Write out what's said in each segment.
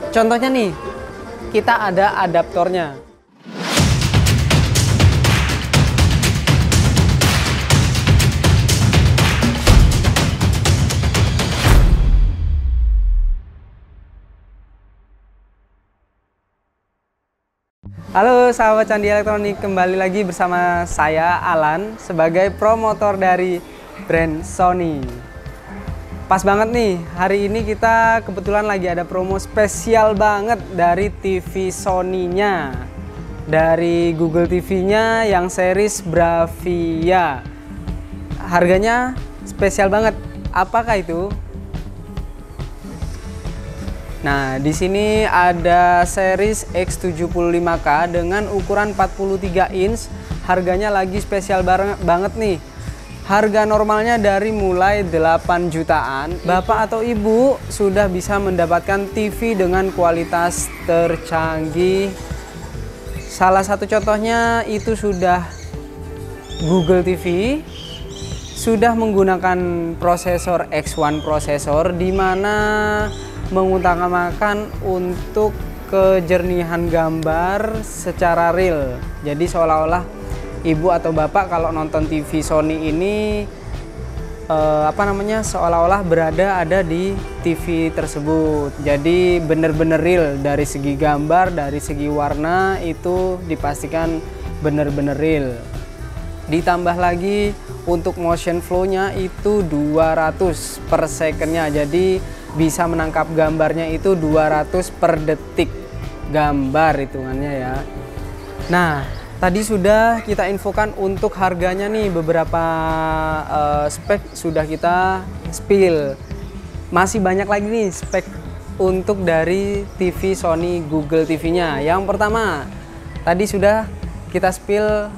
Contohnya nih, kita ada adaptornya. Halo sahabat Candi Elektronik, kembali lagi bersama saya Alan sebagai promotor dari brand Sony. Pas banget nih, hari ini kita kebetulan lagi ada promo spesial banget dari TV Sony-nya, dari Google TV-nya yang series Bravia. Harganya spesial banget. Apakah itu? Nah, di sini ada series X75K dengan ukuran 43 inch. Harganya lagi spesial banget nih. Harga normalnya dari mulai 8 jutaan. Bapak atau ibu sudah bisa mendapatkan TV dengan kualitas tercanggih. Salah satu contohnya itu sudah Google TV. Sudah menggunakan prosesor X1 prosesor, di mana mengutamakan untuk kejernihan gambar secara real. Jadi seolah-olah ibu atau bapak kalau nonton TV Sony ini seolah-olah ada di TV tersebut. Jadi bener-bener real dari segi gambar, dari segi warna itu dipastikan bener-bener real. Ditambah lagi untuk motion flow-nya itu 200 per second-nya. Jadi bisa menangkap gambarnya itu 200 per detik gambar hitungannya ya. Nah, tadi sudah kita infokan untuk harganya nih, beberapa spek sudah kita spill. Masih banyak lagi nih spek untuk dari TV Sony Google TV-nya. Yang pertama, tadi sudah kita spill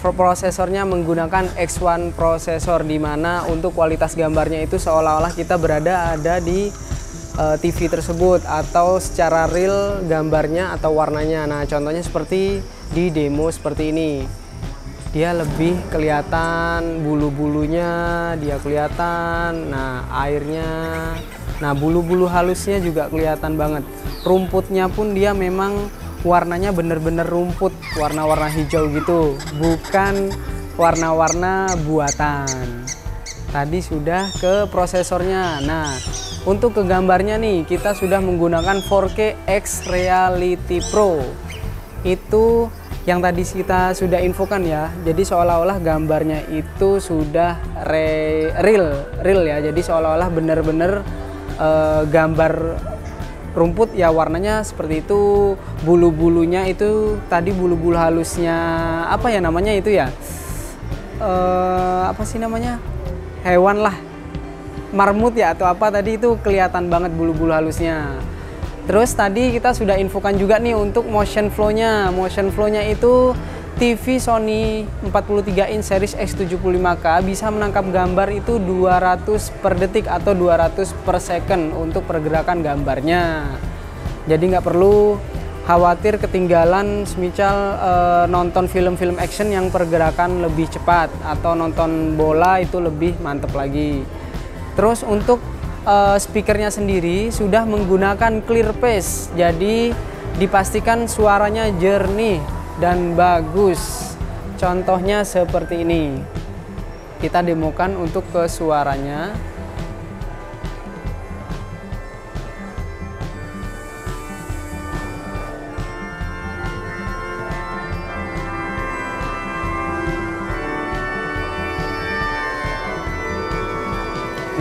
prosesornya menggunakan X1 prosesor, di mana untuk kualitas gambarnya itu seolah-olah kita ada di TV tersebut atau secara real gambarnya atau warnanya. Nah, contohnya seperti di demo seperti ini. Dia lebih kelihatan bulu-bulunya, dia kelihatan. Nah, airnya. Nah, bulu-bulu halusnya juga kelihatan banget. Rumputnya pun dia memang warnanya bener-bener rumput, warna-warna hijau gitu, bukan warna-warna buatan. Tadi sudah ke prosesornya. Nah, untuk ke gambarnya nih, kita sudah menggunakan 4K X Reality Pro. Itu yang tadi kita sudah infokan ya. Jadi seolah-olah gambarnya itu sudah real ya. Jadi seolah-olah bener-bener gambar rumput ya, warnanya seperti itu. Bulu-bulunya itu tadi bulu-bulu halusnya apa ya namanya itu ya, apa sih namanya, hewan lah, marmut ya atau apa, tadi itu kelihatan banget bulu-bulu halusnya. Terus tadi kita sudah infokan juga nih untuk motion flow-nya. Motion flow-nya itu TV Sony 43 inch series X75K bisa menangkap gambar itu 200 per detik atau 200 per second untuk pergerakan gambarnya. Jadi nggak perlu khawatir ketinggalan semisal nonton film-film action yang pergerakan lebih cepat, atau nonton bola itu lebih mantep lagi. Terus untuk speakernya sendiri sudah menggunakan clear bass, jadi dipastikan suaranya jernih dan bagus. Contohnya seperti ini. Kita demokan untuk ke suaranya.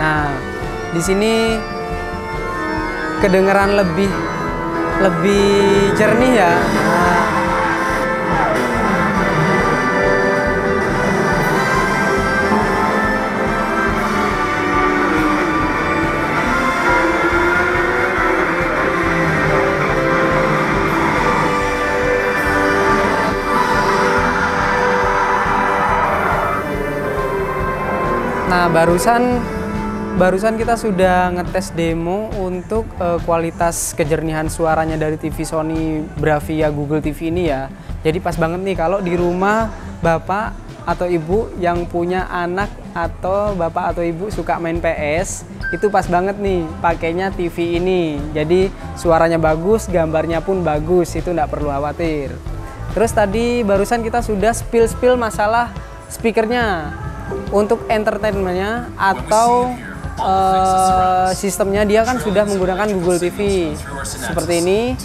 Nah, di sini kedengaran lebih jernih ya. Nah, barusan kita sudah ngetes demo untuk kualitas kejernihan suaranya dari TV Sony Bravia Google TV ini ya. Jadi pas banget nih kalau di rumah Bapak atau ibu yang punya anak atau bapak atau ibu suka main PS, itu pas banget nih pakainya TV ini. Jadi suaranya bagus, gambarnya pun bagus, itu nggak perlu khawatir. Terus tadi barusan kita sudah spill masalah speakernya. Untuk entertainmentnya atau sistemnya dia kan sudah menggunakan Google TV seperti ini.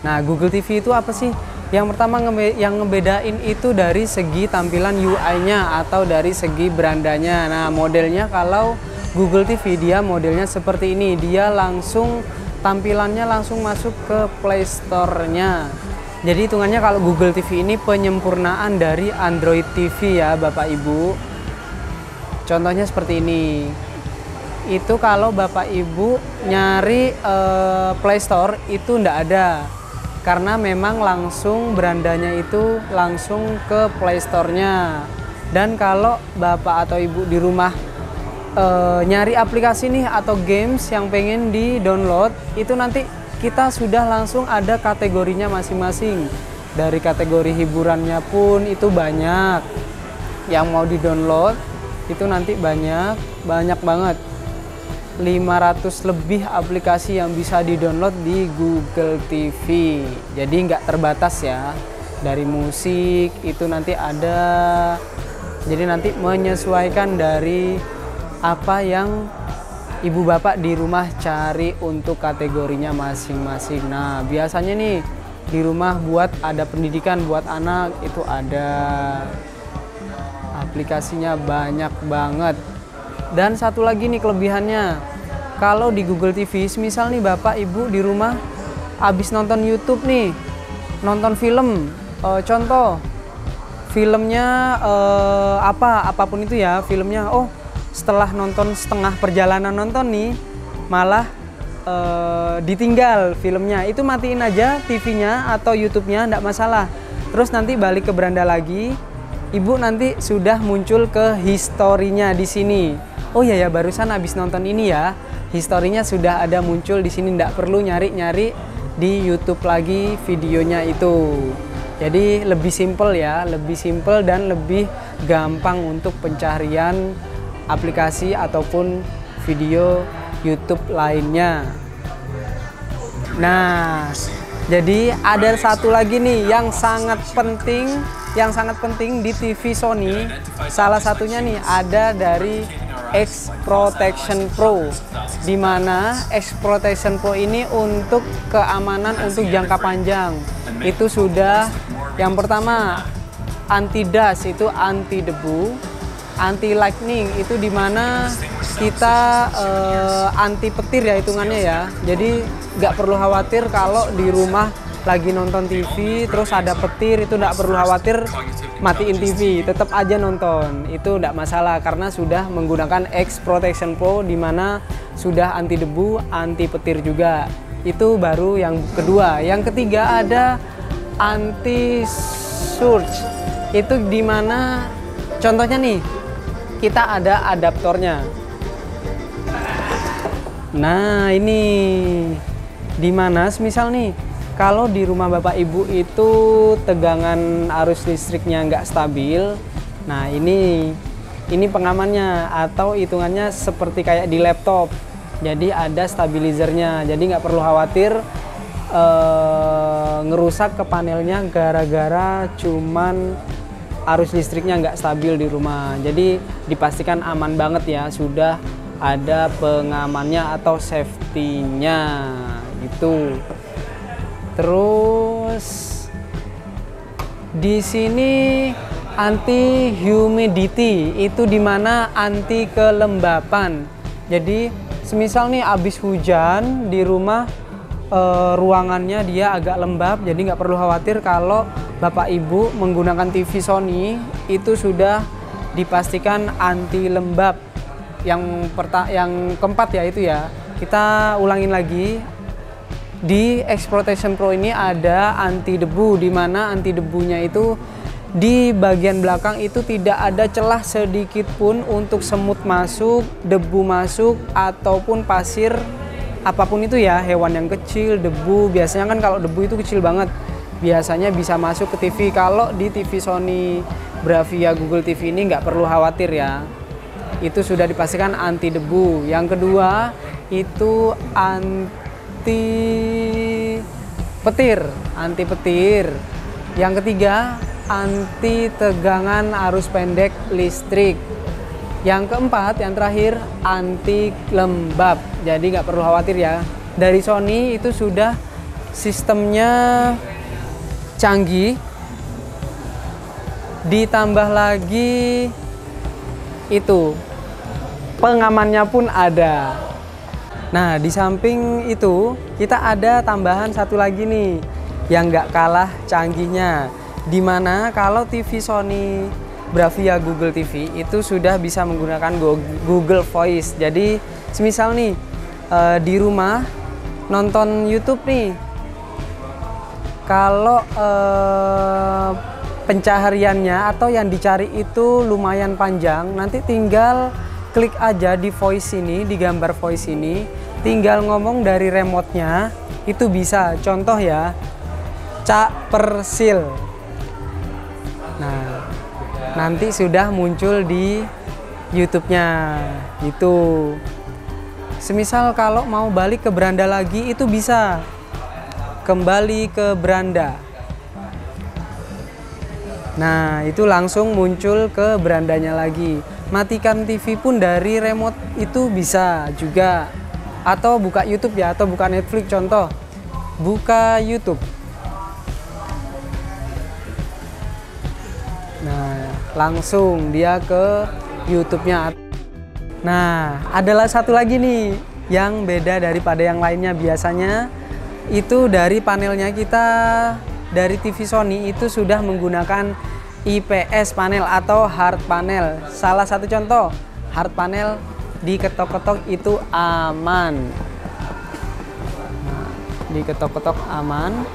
Nah, Google TV itu apa sih? Yang pertama yang ngebedain itu dari segi tampilan UI-nya atau dari segi berandanya. Nah, modelnya kalau Google TV dia modelnya seperti ini. Dia langsung tampilannya langsung masuk ke Play Store-nya. Jadi hitungannya kalau Google TV ini penyempurnaan dari Android TV ya Bapak Ibu. Contohnya seperti ini. Itu kalau Bapak Ibu nyari Play Store itu ndak ada. Karena memang langsung berandanya itu langsung ke Play Store-nya. Dan kalau Bapak atau Ibu di rumah nyari aplikasi nih atau games yang pengen di-download, itu nanti kita sudah langsung ada kategorinya masing-masing. Dari kategori hiburannya pun itu banyak. Yang mau di-download itu nanti banyak banget. 500 lebih aplikasi yang bisa di-download di Google TV. Jadi nggak terbatas ya. Dari musik itu nanti ada. Jadi nanti menyesuaikan dari apa yang ibu bapak di rumah cari untuk kategorinya masing-masing. Nah, biasanya nih di rumah buat ada pendidikan buat anak itu ada. Aplikasinya banyak banget. Dan satu lagi nih kelebihannya, kalau di Google TV, misal nih Bapak Ibu di rumah habis nonton YouTube nih, nonton film, contoh filmnya apapun itu ya, filmnya, setelah nonton setengah perjalanan nonton nih, malah ditinggal filmnya, itu matiin aja TV-nya atau YouTube-nya, enggak masalah. Terus nanti balik ke beranda lagi, Ibu nanti sudah muncul ke historinya di sini. Oh iya ya, barusan habis nonton ini ya, historinya sudah ada muncul di sini, nggak perlu nyari-nyari di YouTube lagi videonya itu. Jadi lebih simpel ya, lebih simpel dan lebih gampang untuk pencarian aplikasi ataupun video YouTube lainnya. Nah, jadi ada satu lagi nih yang sangat penting di TV Sony. Salah satunya nih ada dari X-Protection Pro, di mana X-Protection Pro ini untuk keamanan untuk jangka panjang. Itu sudah yang pertama anti dust, itu anti debu, anti lightning, itu di mana kita anti petir ya hitungannya ya. Jadi nggak perlu khawatir kalau di rumah lagi nonton TV terus ada petir, itu nggak perlu khawatir matiin TV, tetap aja nonton, itu nggak masalah karena sudah menggunakan X-Protection Pro di mana sudah anti debu, anti petir juga. Itu baru yang kedua. Yang ketiga ada anti surge, itu di mana contohnya nih kita ada adaptornya. Nah ini di mana misal nih kalau di rumah Bapak Ibu itu tegangan arus listriknya nggak stabil, nah ini pengamannya atau hitungannya seperti kayak di laptop. Jadi ada stabilizernya, jadi nggak perlu khawatir ngerusak ke panelnya gara-gara cuman arus listriknya nggak stabil di rumah. Jadi dipastikan aman banget ya, sudah ada pengamannya atau safety-nya gitu. Terus di sini anti humidity, itu dimana anti kelembapan. Jadi semisal nih abis hujan di rumah ruangannya dia agak lembab, jadi nggak perlu khawatir kalau Bapak Ibu menggunakan TV Sony itu sudah dipastikan anti lembab. Yang keempat ya itu ya, kita ulangin lagi. Di X-Protection Pro ini ada anti debu, di mana anti debunya itu di bagian belakang itu tidak ada celah sedikit pun untuk semut masuk, debu masuk, ataupun pasir apapun itu ya, hewan yang kecil, debu. Biasanya kan kalau debu itu kecil banget. biasanya bisa masuk ke TV. Kalau di TV Sony Bravia Google TV ini nggak perlu khawatir ya, itu sudah dipastikan anti debu. Yang kedua itu anti petir. Yang ketiga anti tegangan arus pendek listrik. Yang keempat, yang terakhir, anti lembab. Jadi nggak perlu khawatir ya. Dari Sony itu sudah sistemnya canggih. Ditambah lagi itu pengamannya pun ada. Nah, di samping itu kita ada tambahan satu lagi nih yang nggak kalah canggihnya. Dimana kalau TV Sony Bravia Google TV itu sudah bisa menggunakan Google Voice. Jadi semisal nih di rumah nonton YouTube nih, kalau pencahariannya atau yang dicari itu lumayan panjang, nanti tinggal klik aja di voice ini, di gambar voice ini, tinggal ngomong dari remote-nya itu bisa. Contoh ya, Cak Persil. Nah, nanti sudah muncul di YouTube-nya gitu. Semisal kalau mau balik ke beranda lagi itu bisa kembali ke beranda. Nah, itu langsung muncul ke berandanya lagi. Matikan TV pun dari remote itu bisa juga. Atau buka YouTube ya, atau buka Netflix contoh. Buka YouTube. Nah, langsung dia ke YouTube-nya. Nah, adalah satu lagi nih yang beda daripada yang lainnya. Biasanya itu dari panelnya kita, dari TV Sony itu sudah menggunakan IPS panel atau hard panel. Salah satu contoh, hard panel diketok-ketok itu aman. Nah, diketok-ketok aman.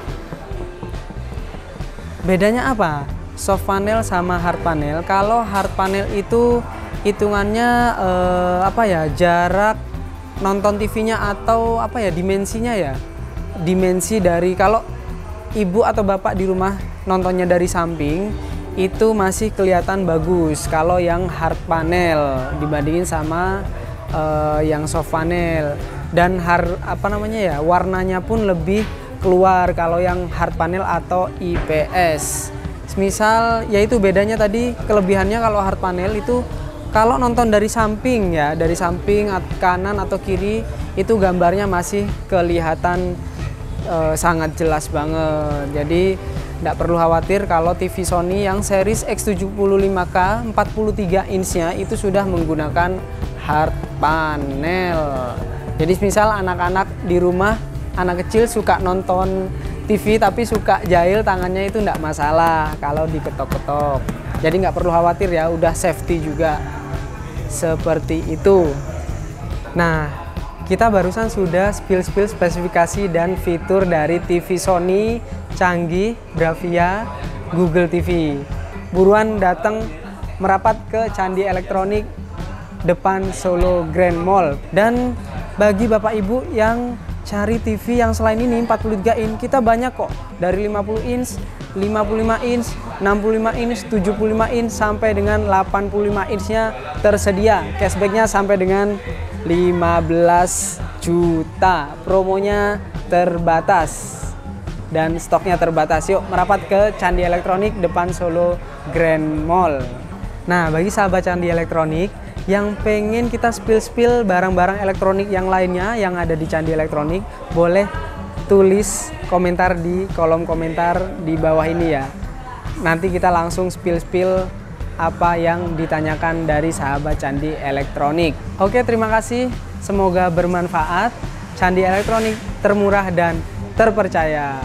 Bedanya apa? Soft panel sama hard panel. Kalau hard panel itu hitungannya jarak nonton TV-nya atau dimensinya ya. Dimensi dari kalau ibu atau bapak di rumah nontonnya dari samping itu masih kelihatan bagus kalau yang hard panel dibandingin sama yang soft panel. Dan warnanya pun lebih keluar kalau yang hard panel atau IPS. Misal yaitu bedanya tadi, kelebihannya kalau hard panel itu kalau nonton dari samping ya, dari samping kanan atau kiri itu gambarnya masih kelihatan sangat jelas banget. Jadi tidak perlu khawatir kalau TV Sony yang series X75K 43 inch-nya itu sudah menggunakan hard panel. Jadi misal anak-anak di rumah, anak kecil suka nonton TV tapi suka jahil tangannya itu enggak masalah kalau diketok-ketok. Jadi nggak perlu khawatir ya, udah safety juga. Seperti itu. Nah, kita barusan sudah spill spesifikasi dan fitur dari TV Sony canggih Bravia Google TV. Buruan datang merapat ke Candi Elektronik depan Solo Grand Mall. Dan bagi Bapak Ibu yang cari TV yang selain ini 43 inch, kita banyak kok, dari 50 inch, 55 inch, 65 inch, 75 inch sampai dengan 85 inch-nya tersedia. Cashback-nya sampai dengan 15 juta. Promonya terbatas dan stoknya terbatas. Yuk merapat ke Candi Elektronik depan Solo Grand Mall. Nah, bagi sahabat Candi Elektronik yang pengen kita spill barang-barang elektronik yang lainnya yang ada di Candi Elektronik, boleh tulis komentar di kolom komentar di bawah ini ya. Nanti kita langsung spill apa yang ditanyakan dari sahabat Candi Elektronik. Oke, terima kasih. Semoga bermanfaat. Candi Elektronik termurah dan terpercaya.